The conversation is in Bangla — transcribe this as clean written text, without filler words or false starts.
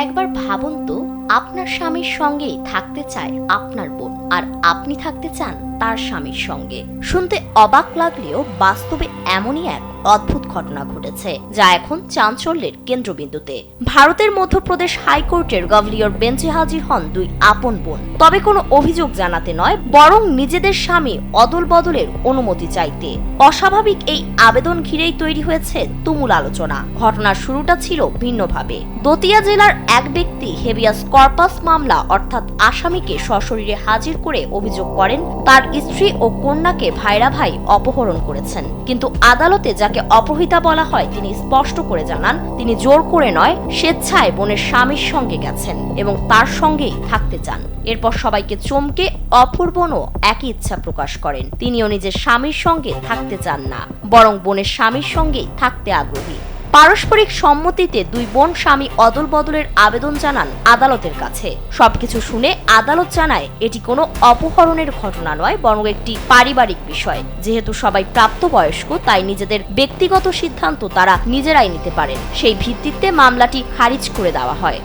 একবার ভাবুন তো, আপনার স্বামীর সঙ্গেই থাকতে চায় আপনার বোন, আর আপনি থাকতে চান তার স্বামীর সঙ্গে। শুনতে অবাক লাগলেও বাস্তবে এমনই এক অদ্ভুত ঘটনা ঘটেছে, যা এখন চাঞ্চল্যের কেন্দ্রবিন্দুতে। ভারতের মধ্যপ্রদেশ হাইকোর্টের গভর্নর বেঞ্চে হাজির হন দুই আপন বোন, তবে কোনো অভিযোগ জানাতে নয়, বরং নিজেদের স্বামী অদল বদলের অনুমতি চাইতে। অস্বাভাবিক এই আবেদন ঘিরেই তৈরি হয়েছে তুমুল আলোচনা। ঘটনার শুরুটা ছিল ভিন্নভাবে। দতিয়া জেলার এক ব্যক্তি হেবিয়াস কর্পাস মামলা অর্থাৎ আসামিকে সশরীরে হাজির করে অভিযোগ করেন তার স্ত্রী ও কন্যাকে ভাইরা ভাই অপহরণ করেছেন। কিন্তু আদালতে যাকে অপহৃতা বলা হয় তিনি স্পষ্ট করে জানান, তিনি জোর করে নয়, স্বেচ্ছায় বোনের স্বামীর সঙ্গে গেছেন এবং তার সঙ্গেই থাকতে চান। এরপর সবাইকে চমকে অপূর্বনও একই ইচ্ছা প্রকাশ করেন। তিনিও নিজের স্বামীর সঙ্গে থাকতে চান না, বরং বোনের স্বামীর সঙ্গেই থাকতে আগ্রহী। পারস্পরিক সম্মতিতে দুই বোন স্বামী অদল বদলের আবেদন জানান আদালতের কাছে। সবকিছু শুনে আদালত জানায় এটি কোনো অপহরণের ঘটনা নয়, বরং একটি পারিবারিক বিষয়। যেহেতু সবাই প্রাপ্তবয়স্ক, তাই নিজেদের ব্যক্তিগত সিদ্ধান্ত তারা নিজেরাই নিতে পারেন। সেই ভিত্তিতে মামলাটি খারিজ করে দেওয়া হয়।